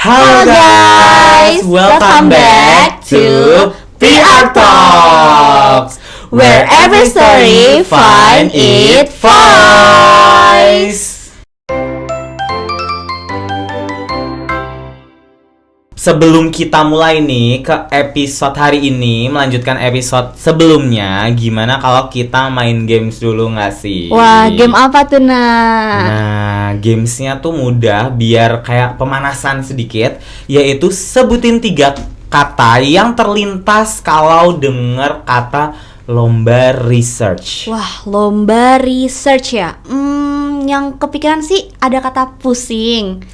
Halo guys, welcome back to PR Talks, where every story find its voice. Sebelum kita mulai nih ke episode hari ini, melanjutkan episode sebelumnya, gimana kalau kita main games dulu nggak sih? Wah, game apa tuh, Nah, gamesnya tuh mudah, biar kayak pemanasan sedikit, yaitu sebutin 3 kata yang terlintas kalau denger kata lomba research. Wah, lomba research ya? Yang kepikiran sih ada kata pusing.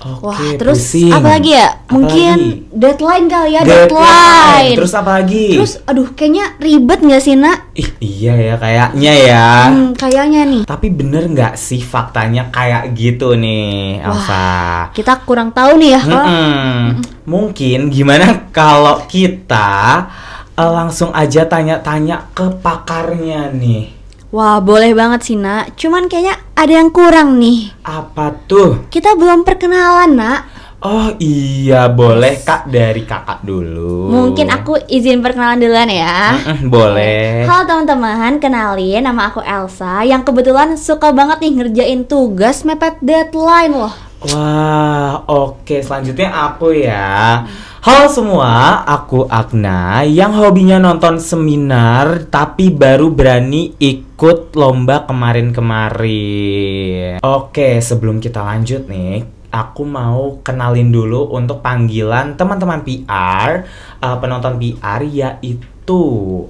Oke, wah, terus pusing. apa lagi ya? Mungkin deadline kali ya, deadline. Terus apa lagi? Terus, aduh, kayaknya ribet nggak sih, Nak? Iya ya, kayaknya ya. Kayaknya nih. Tapi bener nggak sih faktanya kayak gitu nih, Elsa? Wah, kita kurang tahu nih ya. Mungkin gimana kalau kita langsung aja tanya-tanya ke pakarnya nih. Wah, boleh banget sih, Nak. Cuman kayaknya ada yang kurang nih. Apa tuh? Kita belum perkenalan, Nak. Oh iya, boleh Kak, dari kakak dulu. Mungkin aku izin perkenalan duluan ya. Boleh. Halo teman-teman, kenalin, nama aku Elsa yang kebetulan suka banget nih ngerjain tugas mepet deadline loh. Wah, oke. Selanjutnya aku ya. Halo semua, aku Agna yang hobinya nonton seminar tapi baru berani ikut lomba kemarin-kemarin. Oke, sebelum kita lanjut nih, aku mau kenalin dulu untuk panggilan teman-teman PR, penonton PR, yaitu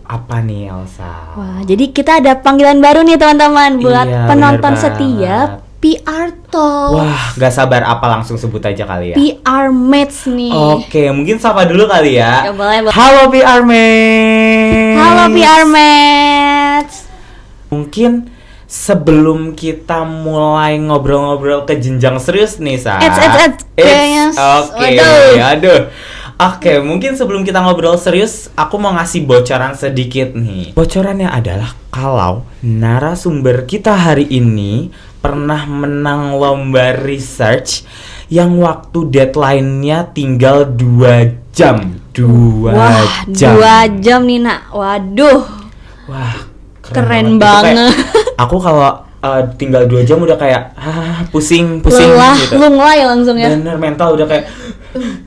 apa nih, Elsa? Wah, jadi kita ada panggilan baru nih teman-teman buat Iya, penonton bener setia PR Talk. Wah, gak sabar, apa langsung sebut aja kali ya? PR Mates nih. Oke, mungkin sapa dulu kali ya. Ya, boleh. Halo PR Mates. Halo PR Mates. Mungkin sebelum kita mulai ngobrol-ngobrol ke jenjang serius nih, Sa. Kayaknya. Oke, aduh. Oke, mungkin sebelum kita ngobrol serius, aku mau ngasih bocoran sedikit nih. Bocorannya adalah kalau narasumber kita hari ini pernah menang lomba research yang waktu deadline-nya tinggal 2 jam. 2 jam. 2 jam nih, Nak. Waduh. Wah, keren banget. Kayak, aku kalau tinggal 2 jam udah kayak pusing lelah, gitu. lunglai langsung ya. Bener, mental udah kayak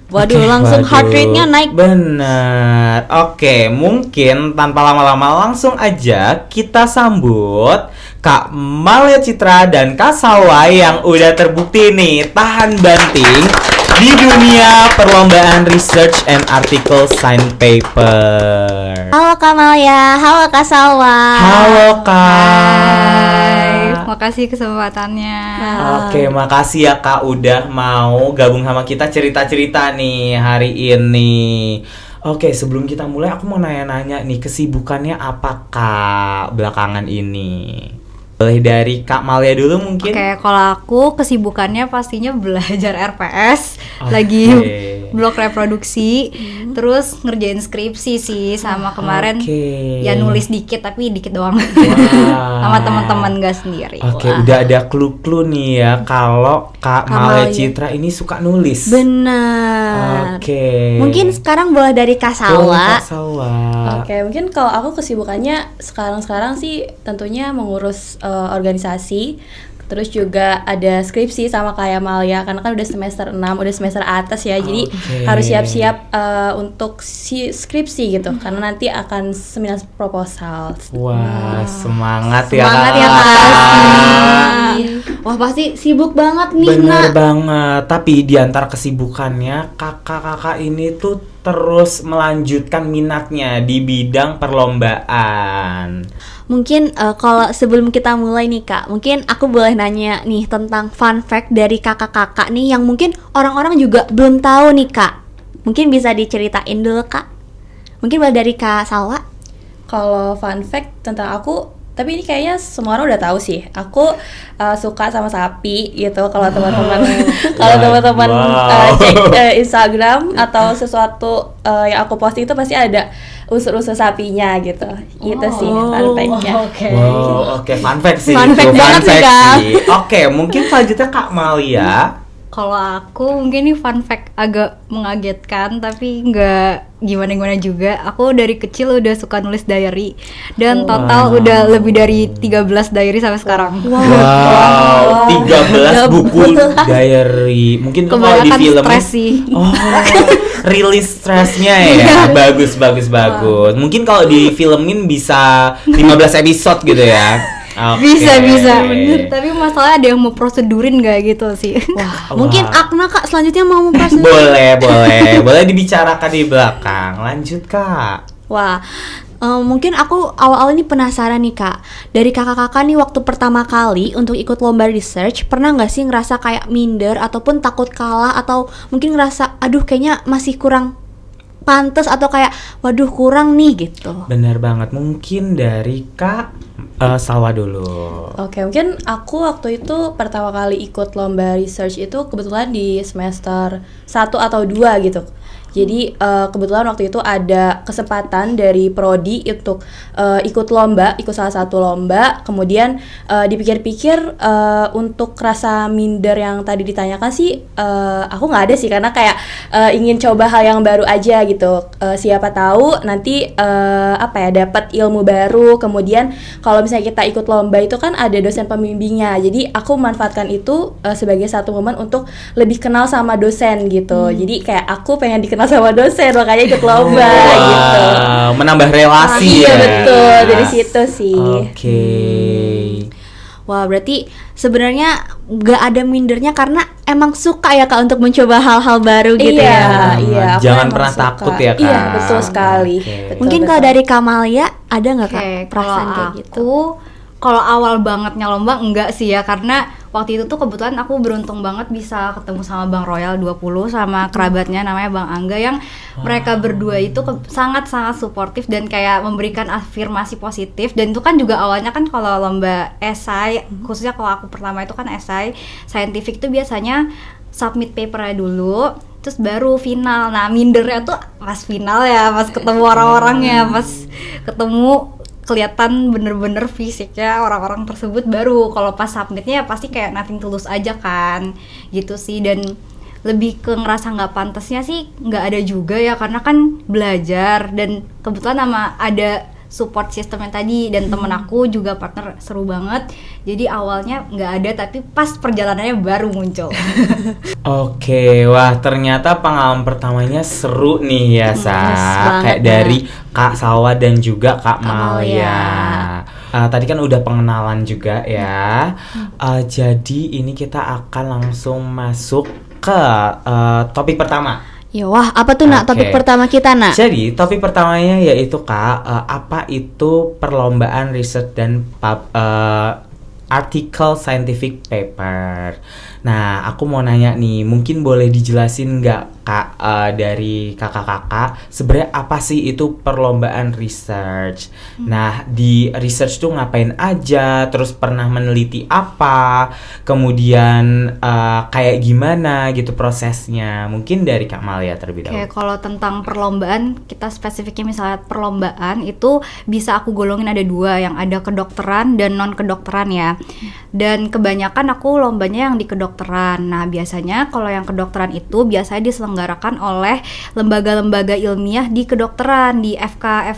waduh, langsung heart rate-nya naik. Bener. Oke, mungkin tanpa lama-lama langsung aja kita sambut Kak Malia Citra dan Kak Salwa yang udah terbukti nih tahan banting di dunia perlombaan research and article science paper. Halo Kak Malia, halo Kak Salwa. Halo Kak. Hai, makasih kesempatannya. Oke, makasih ya Kak udah mau gabung sama kita cerita-cerita nih hari ini. Oke, sebelum kita mulai aku mau nanya-nanya nih, kesibukannya apa Kak belakangan ini? Boleh dari Kak Malia dulu mungkin? Oke, kalau aku kesibukannya pastinya belajar RPS, lagi blok reproduksi, terus ngerjain skripsi sih, sama kemarin ya nulis dikit tapi dikit doang. Sama teman-teman gak sendiri. Oke, udah ada clue-clue nih ya kalau Kak Malia Citra ini suka nulis. Benar. Oke. Mungkin sekarang boleh dari Kak Salwa. Oke, mungkin kalau aku kesibukannya sekarang sih tentunya mengurus organisasi, terus juga ada skripsi sama kayak Malia karena kan udah semester 6, udah semester atas ya. Jadi harus siap-siap untuk skripsi gitu karena nanti akan seminar proposal. Wah, semangat ya Kak. Semangat ya Kak. Wah, pasti sibuk banget nih. Bener banget. Tapi di antara kesibukannya kakak-kakak ini tuh terus melanjutkan minatnya di bidang perlombaan. Mungkin kalau sebelum kita mulai nih Kak, mungkin aku boleh nanya nih tentang fun fact dari kakak-kakak nih yang mungkin orang-orang juga belum tahu nih Kak. Mungkin bisa diceritain dulu Kak. Mungkin boleh dari Kak Salwa. Kalau fun fact tentang aku, tapi ini kayaknya semua orang udah tahu sih. Aku suka sama sapi gitu. Kalau teman-teman cek Instagram atau sesuatu yang aku posting itu pasti ada unsur-unsur sapinya gitu. Itu sih fun fact-nya. Oke, fun fact sih. Fun fact banget sih, Kak. Oke, mungkin selanjutnya Kak Malia. Kalau aku mungkin ini fun fact agak mengagetkan tapi nggak gimana-gimana juga. Aku dari kecil udah suka nulis diary dan total udah lebih dari 13 diary sampai sekarang. Wow, 13 buku diary. Mungkin kalau di Kebanyakan film stres sih. Oh, rilis stresnya ya. Bagus. Mungkin kalau di filmin bisa 15 episode gitu ya. Oke. Bisa bener. Tapi masalahnya ada yang mau prosedurin nggak gitu sih. Wah, mungkin Akna Kak selanjutnya mau mempersiapkan. boleh dibicarakan di belakang. Lanjut Kak. Wah, mungkin aku awal-awal ini penasaran nih Kak. Dari kakak-kakak nih waktu pertama kali untuk ikut lomba research, pernah nggak sih ngerasa kayak minder ataupun takut kalah atau mungkin ngerasa aduh kayaknya masih kurang pantes atau kayak waduh kurang nih gitu. Bener banget. Mungkin dari Kak Salwa dulu. Oke, mungkin aku waktu itu pertama kali ikut lomba research itu kebetulan di semester 1 atau 2 gitu. Jadi kebetulan waktu itu ada kesempatan dari prodi untuk ikut salah satu lomba. Kemudian dipikir-pikir untuk rasa minder yang tadi ditanyakan sih aku nggak ada sih, karena kayak ingin coba hal yang baru aja gitu. Siapa tahu nanti dapat ilmu baru. Kemudian kalau misalnya kita ikut lomba itu kan ada dosen pembimbingnya. Jadi aku memanfaatkan itu sebagai satu momen untuk lebih kenal sama dosen gitu. Jadi kayak aku pengen dikenal sama dosen, makanya ikut lomba gitu. Menambah relasi Iya ya. betul, dari situ sih. Oke. Wah, berarti sebenarnya nggak ada mindernya karena emang suka ya Kak untuk mencoba hal-hal baru gitu ya. Iya, aku Jangan emang pernah suka. takut ya, Kak. Iya, betul sekali. Oke. Betul, Mungkin kalau betul. dari Kamalia ada nggak Kak Oke, perasaan kalau kayak gitu? aku kalau awal bangetnya lomba enggak sih ya, karena waktu itu tuh kebetulan aku beruntung banget bisa ketemu sama Bang Royal 20 sama kerabatnya namanya Bang Angga yang mereka berdua itu sangat-sangat suportif dan kayak memberikan afirmasi positif. Dan itu kan juga awalnya kan kalau lomba esai, khususnya kalau aku pertama itu kan esai scientific itu biasanya submit papernya dulu terus baru final. Nah mindernya tuh pas final ya, pas ketemu orang-orangnya, pas ketemu kelihatan bener-bener fisiknya orang-orang tersebut, baru kalau pas submitnya ya pasti kayak nothing tulus aja kan gitu sih. Dan lebih ke ngerasa nggak pantasnya sih nggak ada juga ya, karena kan belajar dan kebetulan sama ada support system yang tadi dan temen aku juga partner seru banget. Jadi awalnya nggak ada tapi pas perjalanannya baru muncul. Oke, wah ternyata pengalaman pertamanya seru nih ya Sa. banget, Kayak dari Kak Salwa dan juga Kak Malia. Tadi kan udah pengenalan juga ya. Jadi ini kita akan langsung masuk ke topik pertama. Ya wah, apa tuh Nak topik Oke. pertama kita Nak? Jadi topik pertamanya yaitu Kak, apa itu perlombaan riset dan article scientific paper. Nah, aku mau nanya nih, mungkin boleh dijelasin nggak Kak dari kakak-kakak sebenarnya apa sih itu perlombaan research? Nah, di research tuh ngapain aja? Terus pernah meneliti apa? Kemudian kayak gimana gitu prosesnya? Mungkin dari Kak Malia terlebih dahulu. Oke, kalau tentang perlombaan, kita spesifiknya misalnya perlombaan itu bisa aku golongin ada dua, yang ada kedokteran dan non kedokteran ya. Dan kebanyakan aku lombanya yang di kedokteran. Nah, biasanya kalau yang kedokteran itu biasanya diselenggarakan oleh lembaga-lembaga ilmiah di kedokteran, di FK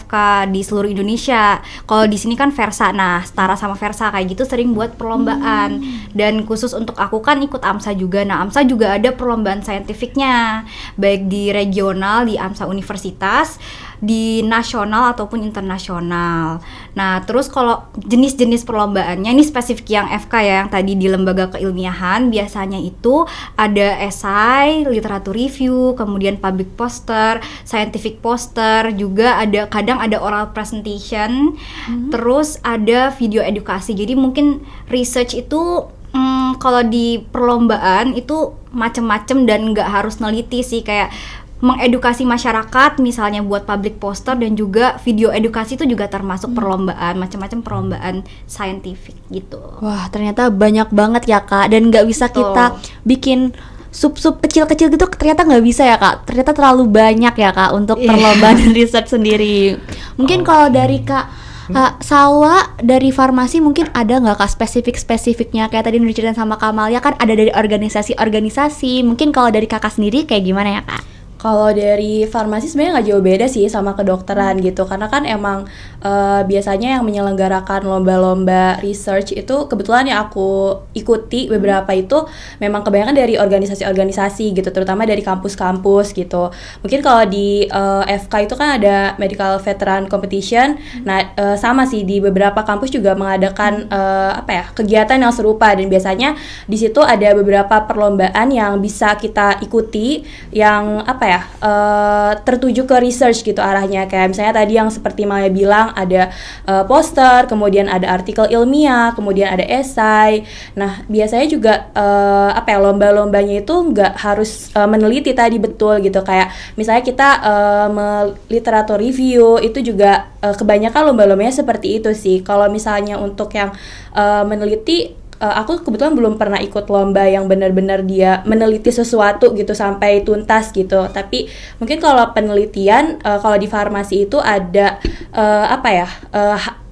di seluruh Indonesia. Kalau di sini kan Versa. Nah, setara sama Versa kayak gitu sering buat perlombaan. Dan khusus untuk aku kan ikut AMSA juga. Nah, AMSA juga ada perlombaan saintifiknya, baik di regional di AMSA Universitas, di nasional ataupun internasional. Nah, terus kalau jenis-jenis perlombaannya ini spesifik yang FK ya, yang tadi di lembaga keilmiahan, biasanya itu ada esai, literatur review, kemudian public poster, scientific poster, juga ada kadang ada oral presentation, terus ada video edukasi. Jadi mungkin research itu kalau di perlombaan itu macem-macem dan nggak harus neliti sih, kayak mengedukasi masyarakat misalnya buat public poster, dan juga video edukasi itu juga termasuk perlombaan, macam-macam perlombaan saintifik gitu. Wah, ternyata banyak banget ya Kak, dan nggak bisa Betul. kita bikin sub-sub kecil-kecil gitu, ternyata nggak bisa ya Kak, ternyata terlalu banyak ya Kak untuk perlombaan research sendiri. Mungkin kalau dari Kak Salwa dari farmasi mungkin ada nggak Kak spesifiknya kayak tadi udah diceritain sama Kamal ya kan ada dari organisasi-organisasi. Mungkin kalau dari Kakak sendiri kayak gimana ya Kak? Kalau dari farmasi sebenarnya nggak jauh beda sih sama kedokteran gitu, karena kan emang biasanya yang menyelenggarakan lomba-lomba research itu kebetulan yang aku ikuti beberapa itu memang kebanyakan dari organisasi-organisasi gitu, terutama dari kampus-kampus gitu. Mungkin kalau di FK itu kan ada Medical Veteran Competition, nah sama sih di beberapa kampus juga mengadakan kegiatan yang serupa, dan biasanya di situ ada beberapa perlombaan yang bisa kita ikuti yang tertuju ke research gitu arahnya. Kayak misalnya tadi yang seperti Maya bilang ada poster, kemudian ada artikel ilmiah, kemudian ada esai. Nah biasanya juga lomba-lombanya itu nggak harus meneliti tadi betul gitu. Kayak misalnya kita literatur review itu juga kebanyakan lomba-lombanya seperti itu sih. Kalau misalnya untuk yang meneliti, aku kebetulan belum pernah ikut lomba yang benar-benar dia meneliti sesuatu gitu sampai tuntas gitu. Tapi mungkin kalau penelitian, kalau di farmasi itu ada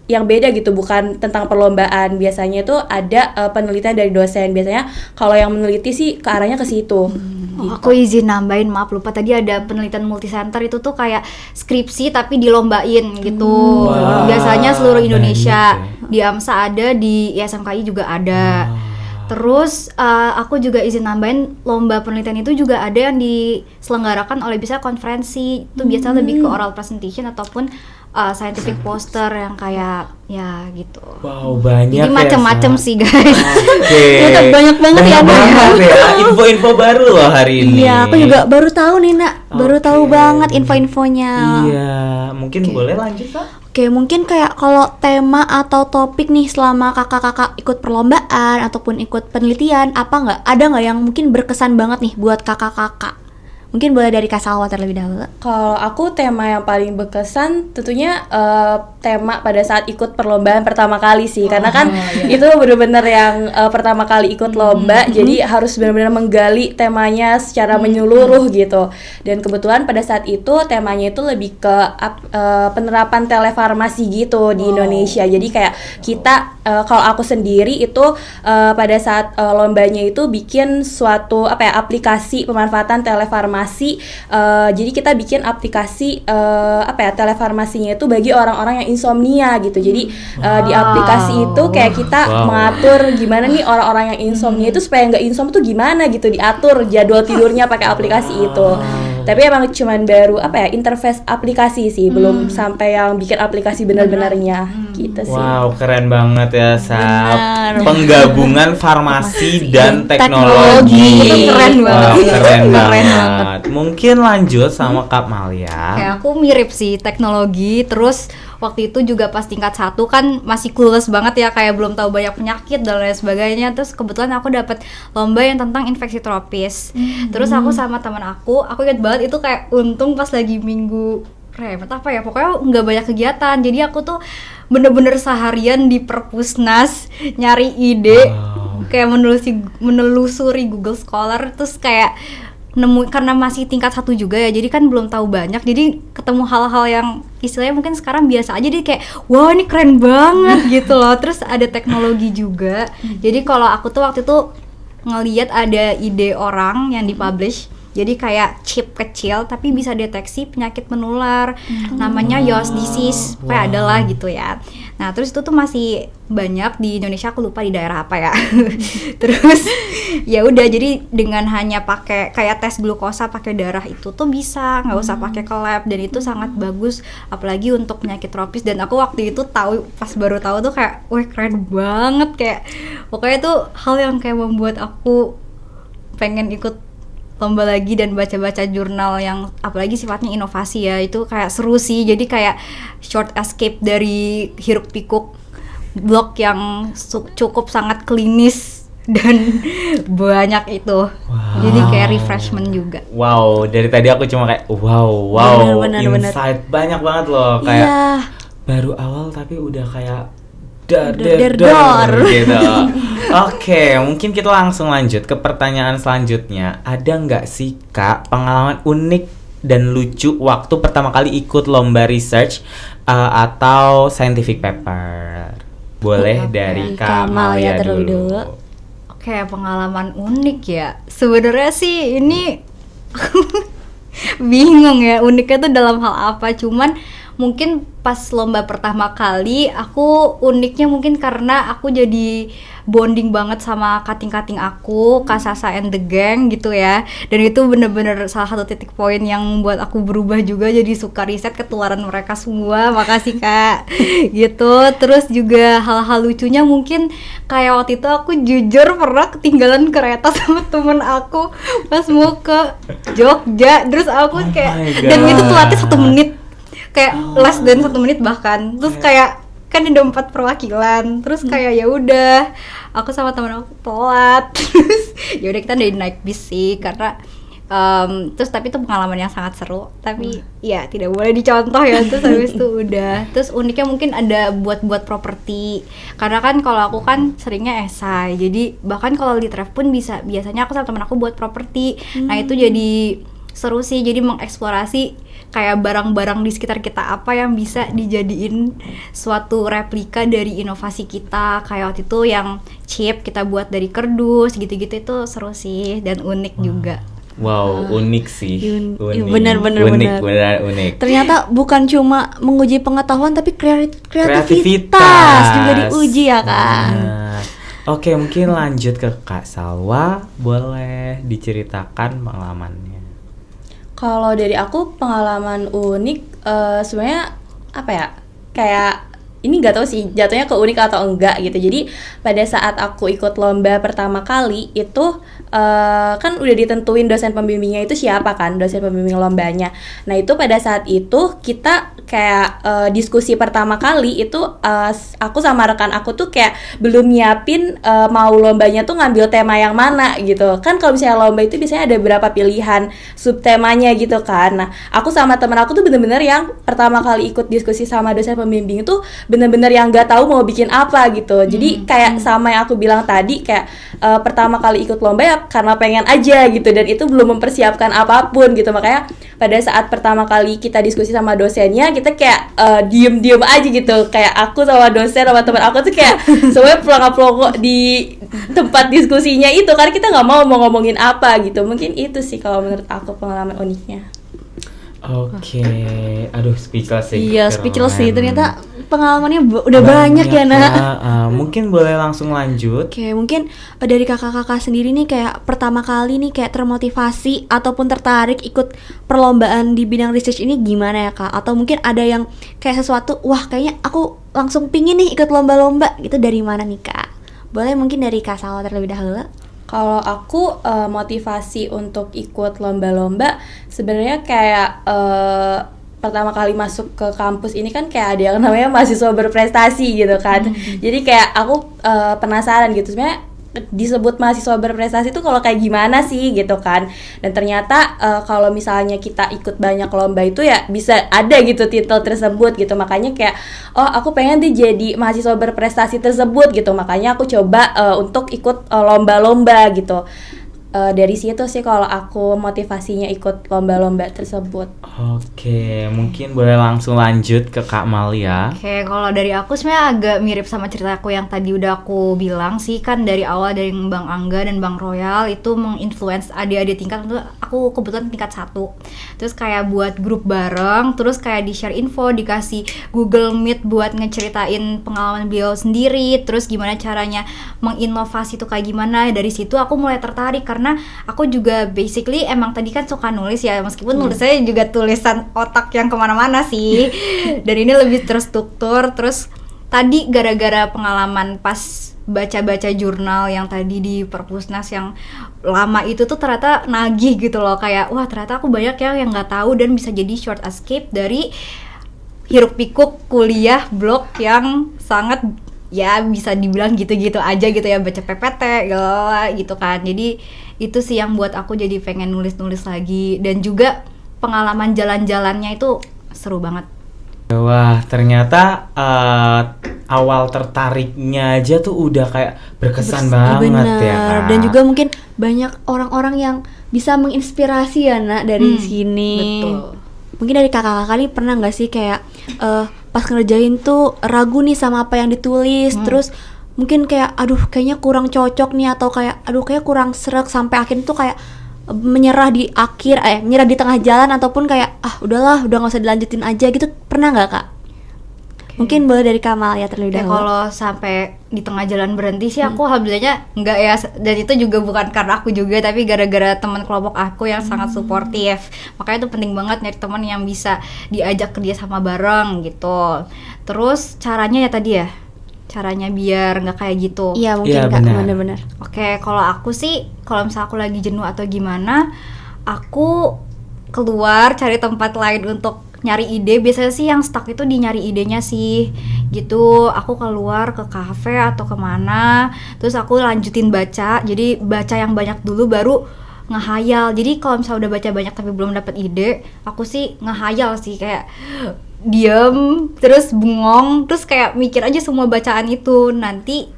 yang beda gitu, bukan tentang perlombaan. Biasanya itu ada penelitian dari dosen. Biasanya kalau yang meneliti sih ke arahnya ke situ. Gitu. Aku izin nambahin, maaf lupa tadi ada penelitian multisenter itu tuh kayak skripsi tapi dilombain gitu. Biasanya seluruh Indonesia. Di AMSA ada, di ISMKI juga ada. Terus aku juga izin nambahin, lomba penelitian itu juga ada yang diselenggarakan oleh bisa konferensi. Itu biasanya lebih ke oral presentation ataupun scientific poster yang kayak ya gitu. Wow, banyak. Jadi macam-macam sih guys. Oke. Banyak banget ya. Info-info baru loh hari ini. Iya, aku juga baru tahu nih Nak. Baru tahu banget info-infonya. Iya, mungkin boleh lanjut Kak. Oke, mungkin kayak kalau tema atau topik nih selama kakak-kakak ikut perlombaan ataupun ikut penelitian, ada nggak yang mungkin berkesan banget nih buat kakak-kakak? Mungkin boleh dari Kak Salwa terlebih dahulu. Kalau aku tema yang paling berkesan tentunya tema pada saat ikut perlombaan pertama kali sih, karena kan itu benar-benar yang pertama kali ikut lomba, jadi harus benar-benar menggali temanya secara menyeluruh gitu. Dan kebetulan pada saat itu temanya itu lebih ke penerapan telefarmasi gitu di Indonesia. Jadi kayak kita kalau aku sendiri itu pada saat lombanya itu bikin suatu aplikasi pemanfaatan telefarmasi. Jadi kita bikin aplikasi telefarmasinya itu bagi orang-orang yang insomnia gitu. Jadi di aplikasi itu kayak kita mengatur gimana nih orang-orang yang insomnia itu supaya nggak insomnia tuh gimana gitu, diatur jadwal tidurnya pakai aplikasi itu. Tapi emang cuman baru interface aplikasi sih, belum sampai yang bikin aplikasi benar-benarnya gitu sih. Wow, keren banget ya Sab. Penggabungan farmasi dan teknologi. Itu keren banget. Wow, keren banget. Mungkin lanjut sama Kak Malia. Kayak aku mirip sih teknologi, terus waktu itu juga pas tingkat 1 kan masih clueless banget ya, kayak belum tahu banyak penyakit dan lain sebagainya. Terus kebetulan aku dapat lomba yang tentang infeksi tropis. Terus aku sama teman aku ingat banget itu kayak untung pas lagi minggu pokoknya nggak banyak kegiatan. Jadi aku tuh bener-bener seharian di perpusnas nyari ide, kayak menelusuri Google Scholar, terus kayak nemu, karena masih tingkat 1 juga ya, jadi kan belum tahu banyak, jadi ketemu hal-hal yang istilahnya mungkin sekarang biasa aja, jadi kayak wah ini keren banget gitu loh. Terus ada teknologi juga, jadi kalau aku tuh waktu itu ngelihat ada ide orang yang dipublish, jadi kayak chip kecil tapi bisa deteksi penyakit menular, namanya Yos disease, kayak adalah gitu ya. Nah terus itu tuh masih banyak di Indonesia, aku lupa di daerah apa ya. Terus ya udah, jadi dengan hanya pakai kayak tes glukosa pakai darah itu tuh bisa, nggak usah pakai ke lab, dan itu sangat bagus apalagi untuk penyakit tropis. Dan aku waktu itu baru tahu tuh kayak wah keren banget, kayak pokoknya tuh hal yang kayak membuat aku pengen ikut lomba lagi dan baca-baca jurnal yang apalagi sifatnya inovasi ya, itu kayak seru sih. Jadi kayak short escape dari hiruk pikuk blog yang cukup sangat klinis dan banyak itu. Jadi kayak refreshment juga. Wow, dari tadi aku cuma kayak wow, insight banyak banget loh, kayak baru awal tapi udah kayak dar gitu. Oke, mungkin kita langsung lanjut ke pertanyaan selanjutnya. Ada nggak sih Kak pengalaman unik dan lucu waktu pertama kali ikut lomba research atau scientific paper? Boleh dari Kak Malia dulu. Oke, pengalaman unik ya. Sebenarnya sih ini bingung ya, uniknya tuh dalam hal apa. Cuman mungkin pas lomba pertama kali aku uniknya mungkin karena aku jadi bonding banget sama kating-kating aku, Kak Sasa and the gang gitu ya. Dan itu bener-bener salah satu titik poin yang buat aku berubah juga, jadi suka riset ketularan mereka semua. Makasih Kak. Gitu. Terus juga hal-hal lucunya mungkin kayak waktu itu aku jujur pernah ketinggalan kereta sama temen aku pas mau ke Jogja. Terus aku kayak, dan itu telatnya 1 menit, kayak less than 1 menit bahkan. Terus kayak kan ada 4 perwakilan, terus kayak ya udah aku sama teman aku telat. Terus ya udah kita dari naik bis sih karena terus tapi itu pengalaman yang sangat seru, tapi ya tidak boleh dicontoh ya. Terus habis itu udah, terus uniknya mungkin ada buat properti, karena kan kalau aku kan seringnya esai, jadi bahkan kalau di Trev pun biasanya aku sama teman aku buat properti. Nah itu jadi seru sih, jadi mengeksplorasi kayak barang-barang di sekitar kita apa yang bisa dijadiin suatu replika dari inovasi kita. Kayak waktu itu yang chip kita buat dari kerdus gitu-gitu, itu seru sih dan unik juga. Wow, unik sih. Bener. Unik. Ternyata bukan cuma menguji pengetahuan tapi kreativitas juga diuji ya Kak. Oke, mungkin lanjut ke Kak Salwa, boleh diceritakan pengalamannya. Kalau dari aku pengalaman unik sebenarnya apa ya, kayak ini nggak tahu sih jatuhnya ke unik atau enggak gitu. Jadi pada saat aku ikut lomba pertama kali itu kan udah ditentuin dosen pembimbingnya itu siapa kan, dosen pembimbing lombanya. Nah itu pada saat itu kita kayak diskusi pertama kali itu aku sama rekan aku tuh kayak belum nyiapin mau lombanya tuh ngambil tema yang mana gitu kan. Kalau misalnya lomba itu biasanya ada beberapa pilihan subtemanya gitu kan. Nah aku sama temen aku tuh bener-bener yang pertama kali ikut diskusi sama dosen pembimbing itu bener-bener yang nggak tahu mau bikin apa gitu. Jadi kayak sama yang aku bilang tadi, kayak pertama kali ikut lomba ya karena pengen aja gitu, dan itu belum mempersiapkan apapun gitu. Makanya pada saat pertama kali kita diskusi sama dosennya, kita kayak diem-diem aja gitu. Kayak aku sama dosen sama teman aku tuh kayak semuanya pelongo-pelongo di tempat diskusinya itu, karena kita nggak mau ngomongin apa gitu. Mungkin itu sih kalau menurut aku pengalaman uniknya. Oke, aduh speechless sih. Iya, speechless sih. Ternyata pengalamannya udah banyak ya, Nak. Mungkin boleh langsung lanjut. Oke, mungkin dari kakak-kakak sendiri nih kayak pertama kali nih kayak termotivasi ataupun tertarik ikut perlombaan di bidang research ini gimana ya, Kak? Atau mungkin ada yang kayak sesuatu, wah kayaknya aku langsung pingin nih ikut lomba-lomba, gitu dari mana nih, Kak? Boleh mungkin dari Kak Salwa terlebih dahulu. Kalau aku motivasi untuk ikut lomba-lomba sebenarnya kayak pertama kali masuk ke kampus ini kan kayak ada yang namanya mahasiswa berprestasi gitu kan. Jadi kayak aku penasaran gitu sebenarnya disebut mahasiswa berprestasi itu kalau kayak gimana sih gitu kan. Dan ternyata kalau misalnya kita ikut banyak lomba itu ya bisa ada gitu titel tersebut gitu. Makanya kayak oh aku pengen deh jadi mahasiswa berprestasi tersebut gitu. Makanya aku coba untuk ikut lomba-lomba gitu. Dari situ sih kalau aku motivasinya ikut lomba-lomba tersebut. Oke, mungkin boleh langsung lanjut ke Kak Malia. Oke, kalau dari aku sebenarnya agak mirip sama ceritaku yang tadi udah aku bilang sih. Kan dari awal dari Bang Angga dan Bang Royal itu menginfluence adik-adik tingkat. Untuk aku kebetulan tingkat 1. Terus kayak buat grup bareng, terus kayak di-share info, dikasih Google Meet buat ngeceritain pengalaman beliau sendiri, terus gimana caranya menginovasi itu kayak gimana. Dari situ aku mulai tertarik karena aku juga basically emang tadi kan suka nulis ya, meskipun nulis saya juga tulisan otak yang kemana-mana sih. Dan ini lebih terstruktur. Terus tadi gara-gara pengalaman pas baca-baca jurnal yang tadi di Perpusnas yang lama itu tuh ternyata nagih gitu loh, kayak wah ternyata aku banyak yang nggak tahu dan bisa jadi short escape dari hiruk pikuk kuliah blog yang sangat ya bisa dibilang gitu-gitu aja gitu ya, baca PPT gitu kan. Jadi itu sih yang buat aku jadi pengen nulis-nulis lagi, dan juga pengalaman jalan-jalannya itu seru banget. Wah, ternyata awal tertariknya aja tuh udah kayak berkesan banget ya, Kak. Dan juga mungkin banyak orang-orang yang bisa menginspirasi ya, Nak, dari sini. Betul. mungkin dari kakak-kakak nih pernah nggak sih kayak pas ngerjain tuh ragu nih sama apa yang ditulis, terus mungkin kayak aduh kayaknya kurang cocok nih, atau kayak aduh kayak kurang sreg, sampai akhirnya tuh kayak menyerah di menyerah di tengah jalan, ataupun kayak udahlah udah nggak usah dilanjutin aja gitu, pernah nggak kak? Mungkin boleh dari Kamal ya terlebih dahulu. Kalau sampai di tengah jalan berhenti sih aku alhamdulillahnya enggak ya, dan itu juga bukan karena aku juga, tapi gara-gara teman kelompok aku yang sangat suportif. Makanya itu penting banget nyari teman yang bisa diajak kerja sama bareng gitu. Terus caranya ya tadi ya, caranya biar nggak kayak gitu. Iya mungkin kak, bener-bener. Oke, kalau aku sih kalau misalnya aku lagi jenuh atau gimana, aku keluar cari tempat lain untuk nyari ide. Biasanya sih yang stuck itu di nyari idenya sih gitu. Aku keluar ke kafe atau kemana, terus aku lanjutin baca. Jadi baca yang banyak dulu baru ngehayal. Jadi kalau misalnya udah baca banyak tapi belum dapet ide, aku sih ngehayal sih, kayak diem terus bengong, terus kayak mikir aja semua bacaan itu. Nanti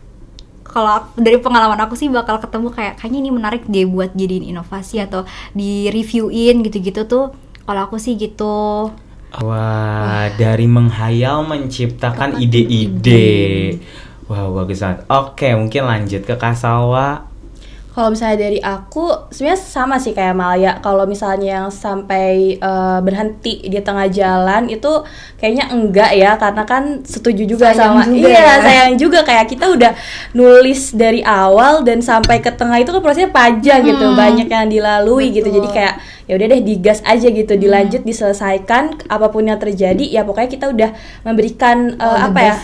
kalau dari pengalaman aku sih bakal ketemu kayaknya ini menarik deh buat jadiin inovasi atau di reviewin gitu-gitu tuh. Kalau aku sih gitu. Wah, dari menghayal menciptakan ide-ide. Wah, bagus banget. Oke, mungkin lanjut ke Kak Salwa. Kalau misalnya dari aku, sebenarnya sama sih kayak Malia. Kalau misalnya yang sampai berhenti di tengah jalan itu kayaknya enggak ya, karena kan setuju juga sayang sama juga sayang juga, kayak kita udah nulis dari awal dan sampai ke tengah itu kan prosesnya panjang gitu, banyak yang dilalui. Betul. Gitu. Jadi kayak ya udah deh digas aja gitu, dilanjut, diselesaikan apapun yang terjadi, ya pokoknya kita udah memberikan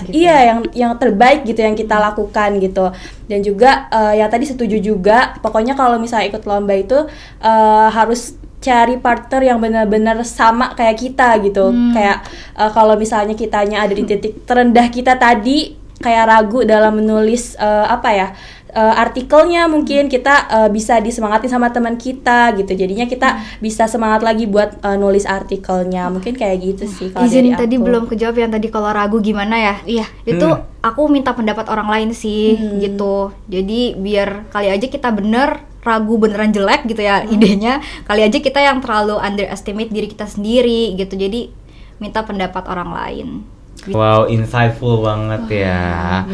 gitu. Iya, yang terbaik gitu yang kita lakukan gitu. Dan juga yang tadi setuju juga, pokoknya kalau misalnya ikut lomba itu harus cari partner yang benar-benar sama kayak kita gitu. Kayak kalau misalnya kitanya ada di titik terendah kita tadi, kayak ragu dalam menulis artikelnya, mungkin kita bisa disemangatin sama teman kita gitu. Jadinya kita bisa semangat lagi buat nulis artikelnya. Mungkin kayak gitu sih kalau dari aku. Tadi belum kejawab yang tadi kalau ragu gimana ya? Iya, itu aku minta pendapat orang lain sih gitu. Jadi biar kali aja kita ragu beneran jelek gitu ya idenya. Kali aja kita yang terlalu underestimate diri kita sendiri gitu. Jadi minta pendapat orang lain. Wow, insightful banget ya.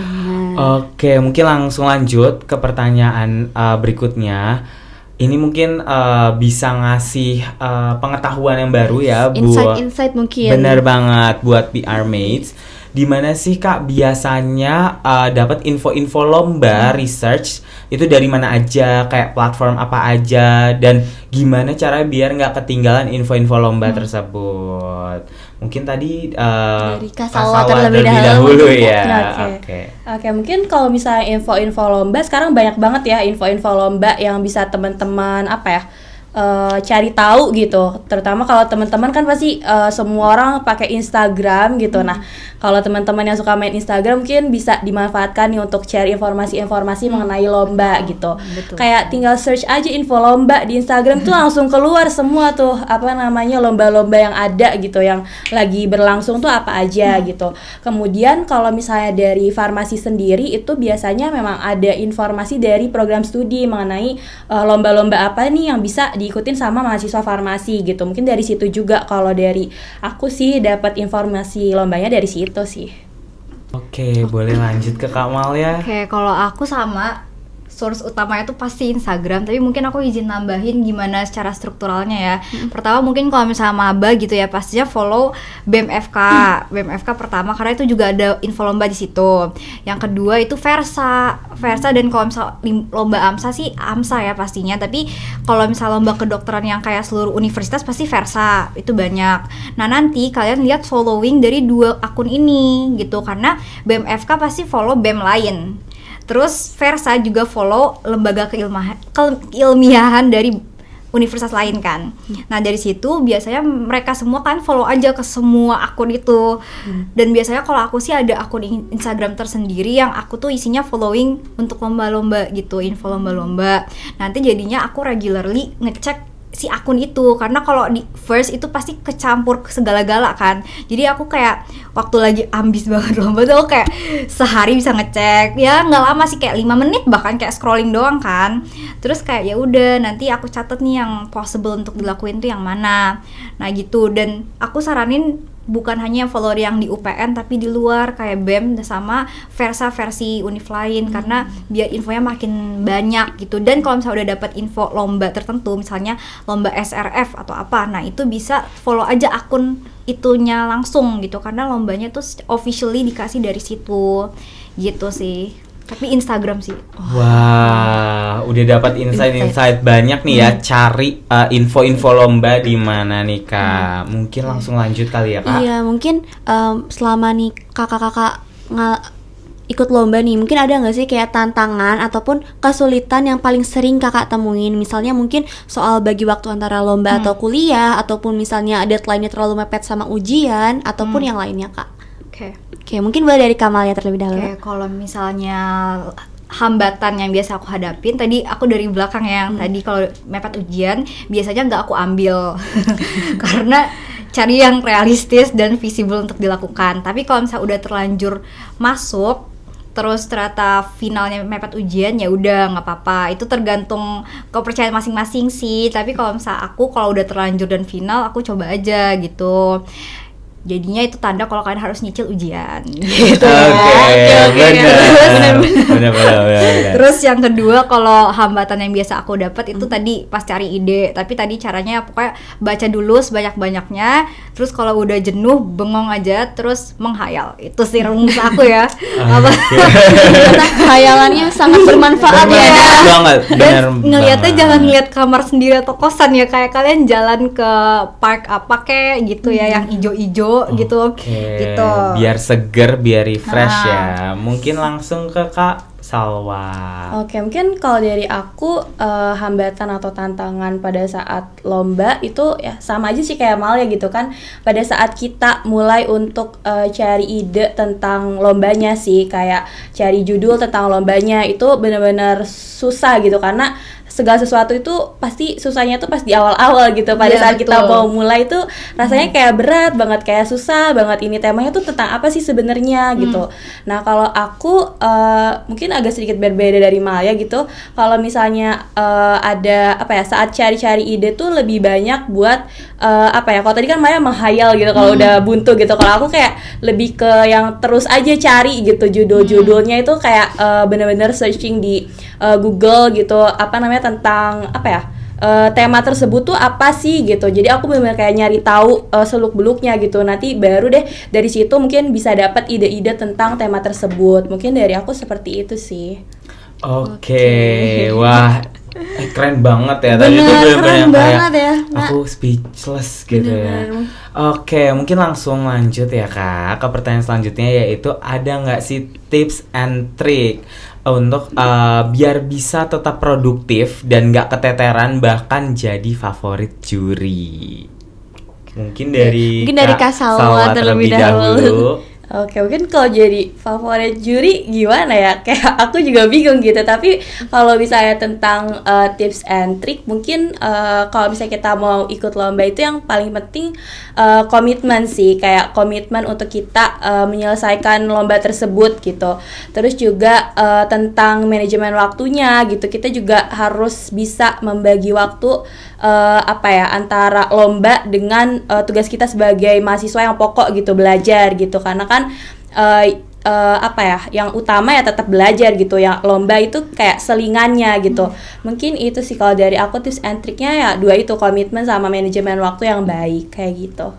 Oke, mungkin langsung lanjut ke pertanyaan berikutnya. Ini mungkin bisa ngasih pengetahuan yang baru ya, insight mungkin. Bener banget buat PR Mates. Di mana sih Kak biasanya dapat info-info lomba research itu dari mana aja, kayak platform apa aja, dan gimana cara biar nggak ketinggalan info-info lomba tersebut? Mungkin tadi dari Kak Salwa terlebih dahulu ya. Oke, mungkin kalau misalnya info-info lomba sekarang banyak banget ya, info-info lomba yang bisa teman-teman cari tahu gitu. Terutama kalau teman-teman kan pasti semua orang pakai Instagram gitu. Nah, kalau teman-teman yang suka main Instagram mungkin bisa dimanfaatkan nih untuk share informasi-informasi mengenai lomba gitu. Betul. Kayak tinggal search aja info lomba di Instagram tuh langsung keluar semua tuh lomba-lomba yang ada gitu, yang lagi berlangsung tuh apa aja gitu. Kemudian kalau misalnya dari farmasi sendiri itu biasanya memang ada informasi dari program studi mengenai lomba-lomba apa nih yang bisa diikutin sama mahasiswa farmasi gitu. Mungkin dari situ juga kalau dari aku sih dapat informasi lombanya dari situ sih. Oke, boleh lanjut ke Kamal ya. Oke, kalau aku sama source utamanya tuh pasti Instagram, tapi mungkin aku izin nambahin gimana secara strukturalnya ya. Pertama mungkin kalau misalnya maba gitu ya, pastinya follow BEM-FK. BEM-FK pertama karena itu juga ada info lomba di situ. Yang kedua itu Versa dan kalau misalnya lomba AMSA sih AMSA ya pastinya, tapi kalau misalnya lomba kedokteran yang kayak seluruh universitas pasti Versa, itu banyak. Nah, nanti kalian lihat following dari 2 akun ini gitu, karena BEM-FK pasti follow BEM lain. Terus Versa juga follow lembaga keilmiahan dari universitas lain kan. Nah, dari situ biasanya mereka semua kan follow aja ke semua akun itu. Dan biasanya kalau aku sih ada akun Instagram tersendiri yang aku tuh isinya following untuk lomba-lomba gitu, info lomba-lomba. Nanti jadinya aku regularly ngecek si akun itu, karena kalau di first itu pasti kecampur segala-gala kan. Jadi aku kayak waktu lagi ambis banget lomba tuh aku kayak sehari bisa ngecek, ya nggak lama sih, kayak 5 menit bahkan, kayak scrolling doang kan. Terus kayak ya udah nanti aku catat nih yang possible untuk dilakuin tuh yang mana. Nah gitu, dan aku saranin bukan hanya follower yang di UPN tapi di luar kayak BEM sama versi univ lain, karena biar infonya makin banyak gitu. Dan kalau misalnya udah dapat info lomba tertentu, misalnya lomba SRF atau apa, nah itu bisa follow aja akun itunya langsung gitu, karena lombanya tuh officially dikasih dari situ gitu sih. Tapi Instagram sih. Wah, udah dapat insight banyak nih ya, cari info-info lomba di mana nih Kak. Mungkin langsung lanjut kali ya Kak. Iya, mungkin selama nih kakak-kakak ikut lomba nih, mungkin ada nggak sih kayak tantangan ataupun kesulitan yang paling sering kakak temuin? Misalnya mungkin soal bagi waktu antara lomba atau kuliah, ataupun misalnya deadline-nya terlalu mepet sama ujian, ataupun yang lainnya Kak. Oke, mungkin boleh dari Kamalia terlebih dahulu. Oke, kalau misalnya hambatan yang biasa aku hadapin, tadi aku dari belakang yang tadi kalau mepet ujian biasanya nggak aku ambil karena cari yang realistis dan visible untuk dilakukan. Tapi kalau misalnya udah terlanjur masuk terus ternyata finalnya mepet ujian, ya udah nggak apa-apa, itu tergantung kepercayaan masing-masing sih. Tapi kalau misalnya aku kalau udah terlanjur dan final, aku coba aja gitu. Jadinya itu tanda kalau kalian harus nyicil ujian gitu. Benar. Terus yang kedua, kalau hambatan yang biasa aku dapat itu tadi pas cari ide. Tapi tadi caranya pokoknya baca dulu sebanyak-banyaknya. Terus kalau udah jenuh, bengong aja, terus menghayal. Itu sih rumus aku ya. Karena khayalannya sangat bermanfaat ya. Dan ngeliatnya jangan ngeliat kamar sendiri atau kosan ya, kayak kalian jalan ke park apa kayak gitu ya, yang ijo-ijo gitu. Biar seger, biar refresh ya. Mungkin langsung ke Kak Salwa. Oke, mungkin kalau dari aku hambatan atau tantangan pada saat lomba itu ya sama aja sih kayak Malia gitu kan. Pada saat kita mulai untuk cari ide tentang lombanya sih, kayak cari judul tentang lombanya itu benar-benar susah gitu, karena segala sesuatu itu pasti susahnya tuh pas di awal-awal gitu. Pada saat betul. kita mau mulai tuh rasanya kayak berat banget, kayak susah banget, ini temanya tuh tentang apa sih sebenarnya gitu. Nah kalau aku mungkin agak sedikit berbeda dari Maya gitu. Kalau misalnya ada apa ya, saat cari-cari ide tuh lebih banyak buat apa ya, kalau tadi kan Maya menghayal gitu kalau udah buntu gitu. Kalau aku kayak lebih ke yang terus aja cari gitu judul-judulnya, itu kayak bener-bener searching di Google gitu, apa namanya, tentang apa ya, tema tersebut tuh apa sih gitu. Jadi aku benar-benar kayak nyari tahu seluk-beluknya gitu. Nanti baru deh dari situ mungkin bisa dapat ide-ide tentang tema tersebut. Mungkin dari aku seperti itu sih. Oke. Wah, keren banget ya. Tadi tuh Bener, bener-bener keren yang kayak banget ya. aku speechless gitu ya. Oke, mungkin langsung lanjut ya Kak ke pertanyaan selanjutnya, yaitu ada nggak sih tips and trick untuk biar bisa tetap produktif dan nggak keteteran bahkan jadi favorit juri? Mungkin dari Kak Salwa terlebih dahulu. Oke, mungkin kalau jadi favorit juri gimana ya? Kayak aku juga bingung gitu. Tapi kalau misalnya tentang tips and trick, mungkin kalau misalnya kita mau ikut lomba itu yang paling penting komitmen sih. Kayak komitmen untuk kita menyelesaikan lomba tersebut gitu. Terus juga tentang manajemen waktunya gitu. Kita juga harus bisa membagi waktu apa ya, antara lomba dengan tugas kita sebagai mahasiswa yang pokok gitu, belajar gitu. Karena kan apa ya, yang utama ya tetap belajar gitu, yang lomba itu kayak selingannya gitu. Mungkin itu sih kalau dari aku tips and triknya ya dua itu, komitmen sama manajemen waktu yang baik kayak gitu.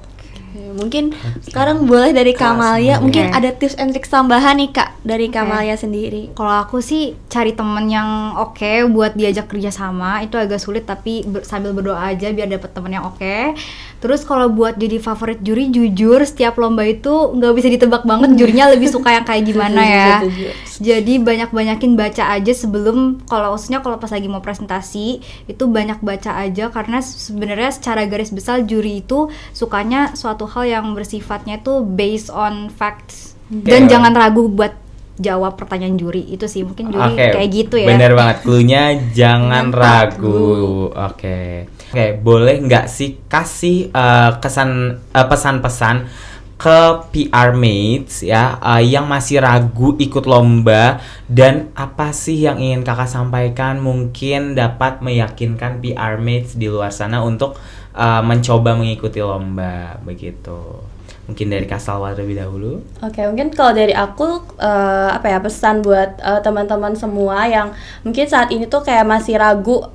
Mungkin sekarang boleh dari Kamalia, mungkin ada tips and tricks tambahan nih Kak dari Kamalia sendiri. Kalau aku sih cari temen yang oke buat diajak kerja sama, itu agak sulit tapi sambil berdoa aja biar dapet temen yang oke. Terus kalau buat jadi favorit juri, jujur setiap lomba itu nggak bisa ditebak banget jurinya lebih suka yang kayak gimana ya. Jadi banyak-banyakin baca aja sebelum, kalau khususnya kalau pas lagi mau presentasi itu banyak baca aja, karena sebenarnya secara garis besar juri itu sukanya suatu hal yang bersifatnya tuh based on facts. Dan jangan ragu buat jawab pertanyaan juri. Itu sih mungkin juri Oke, kayak gitu ya. Bener banget, cluenya jangan ragu. Oke, boleh nggak sih kasih pesan-pesan ke PR mates ya yang masih ragu ikut lomba, dan apa sih yang ingin kakak sampaikan mungkin dapat meyakinkan PR mates di luar sana untuk mencoba mengikuti lomba begitu. Mungkin dari Kak Salwa terlebih dahulu. Oke, mungkin kalau dari aku pesan buat teman-teman semua yang mungkin saat ini tuh kayak masih ragu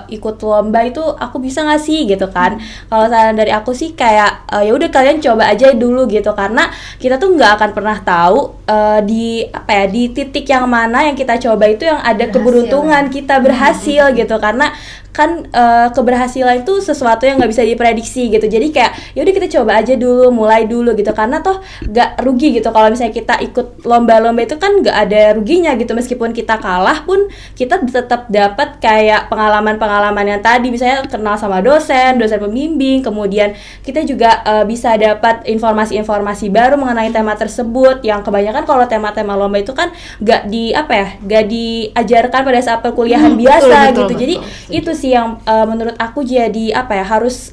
ikut lomba itu aku bisa nggak sih gitu kan. Kalau saran dari aku sih kayak ya udah kalian coba aja dulu gitu, karena kita tuh nggak akan pernah tahu di titik yang mana yang kita coba itu yang ada keberuntungan kita berhasil gitu, karena kan keberhasilan itu sesuatu yang nggak bisa diprediksi gitu. Jadi kayak yaudah kita coba aja dulu, mulai dulu gitu, karena toh nggak rugi gitu kalau misalnya kita ikut lomba-lomba itu kan nggak ada ruginya gitu. Meskipun kita kalah pun kita tetap dapat kayak pengalaman-pengalaman yang tadi, misalnya kenal sama dosen pembimbing, kemudian kita juga bisa dapat informasi-informasi baru mengenai tema tersebut, yang kebanyakan kalau tema-tema lomba itu kan nggak diajarkan pada saat perkuliahan biasa gitu. Jadi itu sih yang menurut aku jadi harus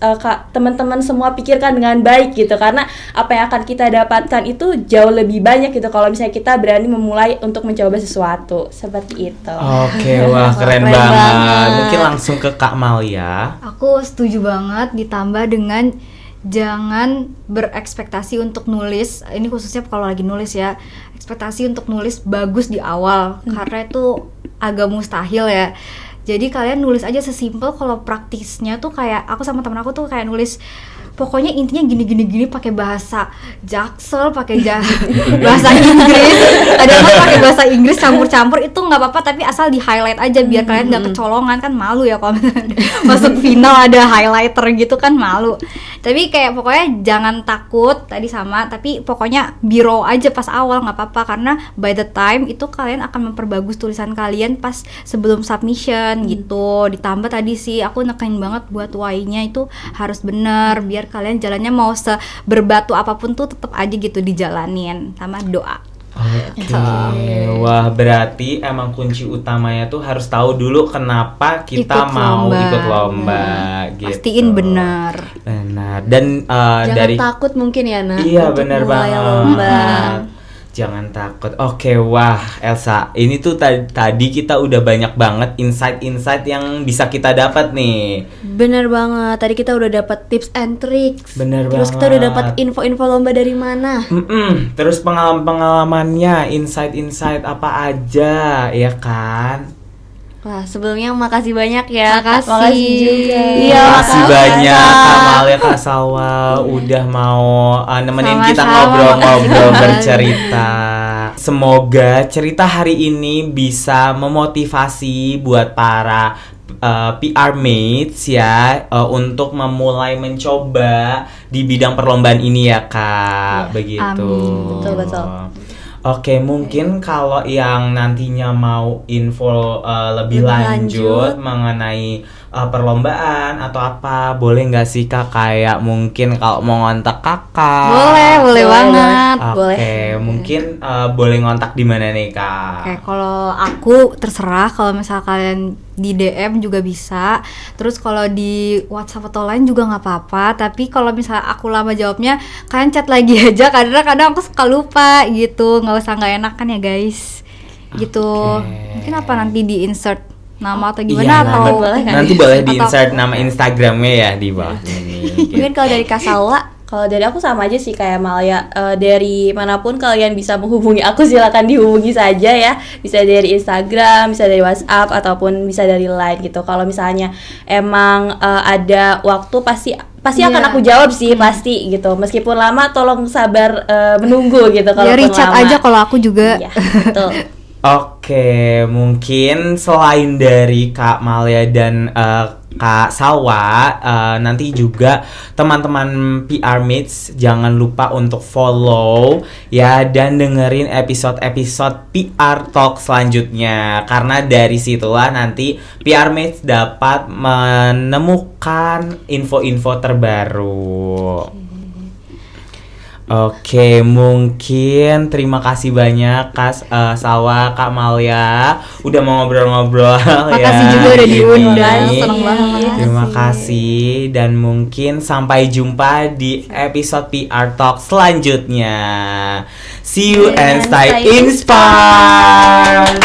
teman-teman semua pikirkan dengan baik gitu, karena apa yang akan kita dapatkan itu jauh lebih banyak gitu kalau misalnya kita berani memulai untuk mencoba sesuatu seperti itu. Oke, wah keren banget. Mungkin langsung ke Kak Malia. Aku setuju banget, ditambah dengan jangan berekspektasi untuk nulis, ini khususnya kalau lagi nulis ya, ekspektasi untuk nulis bagus di awal, karena itu agak mustahil ya. Jadi kalian nulis aja sesimpel, kalau praktisnya tuh kayak aku sama temen aku tuh kayak nulis pokoknya intinya gini pakai bahasa Jaksel, pakai bahasa Inggris, kadang-kadang pakai bahasa Inggris campur-campur, itu nggak apa-apa, tapi asal di highlight aja biar kalian nggak kecolongan. Kan malu ya kalau masuk final ada highlighter gitu kan, malu. Tapi kayak pokoknya jangan takut tadi sama, tapi pokoknya biro aja pas awal nggak apa-apa, karena by the time itu kalian akan memperbagus tulisan kalian pas sebelum submission gitu. Ditambah tadi sih aku nekanin banget buat why-nya itu harus bener, biar kalian jalannya mau seberbatu apapun tuh tetap aja gitu dijalanin, sama doa. Oke. Wah, berarti emang kunci utamanya tuh harus tahu dulu kenapa kita mau ikut lomba gitu. Pastiin benar. Dan jangan dari takut mungkin ya, Nak. Iya, untuk benar mulai banget. lomba. Jangan takut. Oke, wah Elsa, ini tuh tadi kita udah banyak banget insight-insight yang bisa kita dapat nih. Bener banget. Tadi kita udah dapat tips and tricks. Bener Terus banget. kita udah dapat info-info lomba dari mana. Terus pengalaman-pengalamannya, insight-insight apa aja, ya kan? Wah, sebelumnya makasih banyak ya. Makasih juga. Iya, Makasih banyak Kak Malia, Kak Salwa udah mau nemenin kita Sama-sama, ngobrol-ngobrol makasih. bercerita. Semoga cerita hari ini bisa memotivasi buat para PR mates ya, untuk memulai mencoba di bidang perlombaan ini ya Kak. Begitu. Amin. Betul. Oke, mungkin kalau yang nantinya mau info lebih lanjut mengenai perlombaan atau apa, boleh nggak sih Kak, kayak mungkin kalau mau ngontak Kakak? Boleh banget. Oke, mungkin boleh ngontak di mana nih Kak? Oke, kalau aku terserah, kalau misal kalian di DM juga bisa. Terus kalau di WhatsApp atau lain juga nggak apa-apa. Tapi kalau misalnya aku lama jawabnya, kalian chat lagi aja. Kadang-kadang aku suka lupa gitu. Nggak usah nggak enak kan ya guys. Gitu. Mungkin apa nanti di insert nama atau gimana, Iya, atau nanti boleh di atau- insert nama Instagramnya ya di bawah ini. Mungkin kalau dari Kak Salwa, Kalau dari aku sama aja sih kayak Malia, dari manapun kalian bisa menghubungi aku, silakan dihubungi saja ya. Bisa dari Instagram, bisa dari WhatsApp, ataupun bisa dari Line gitu. Kalau misalnya emang ada waktu pasti akan aku jawab sih, pasti gitu. Meskipun lama tolong sabar menunggu gitu kalau ya chat lama. aja kalau aku juga. Iya, betul. Oke, mungkin selain dari Kak Malia dan Kak Salwa, nanti juga teman-teman PR Mates jangan lupa untuk follow ya, dan dengerin episode-episode PR Talk selanjutnya, karena dari situlah nanti PR Mates dapat menemukan info-info terbaru. Oke, mungkin terima kasih banyak Kak Salwa, Kak Malia udah mau ngobrol-ngobrol ya. Makasih juga udah diundang, Ini. seneng banget. Terima kasih dan mungkin sampai jumpa di episode PR Talk selanjutnya. See you and stay inspired.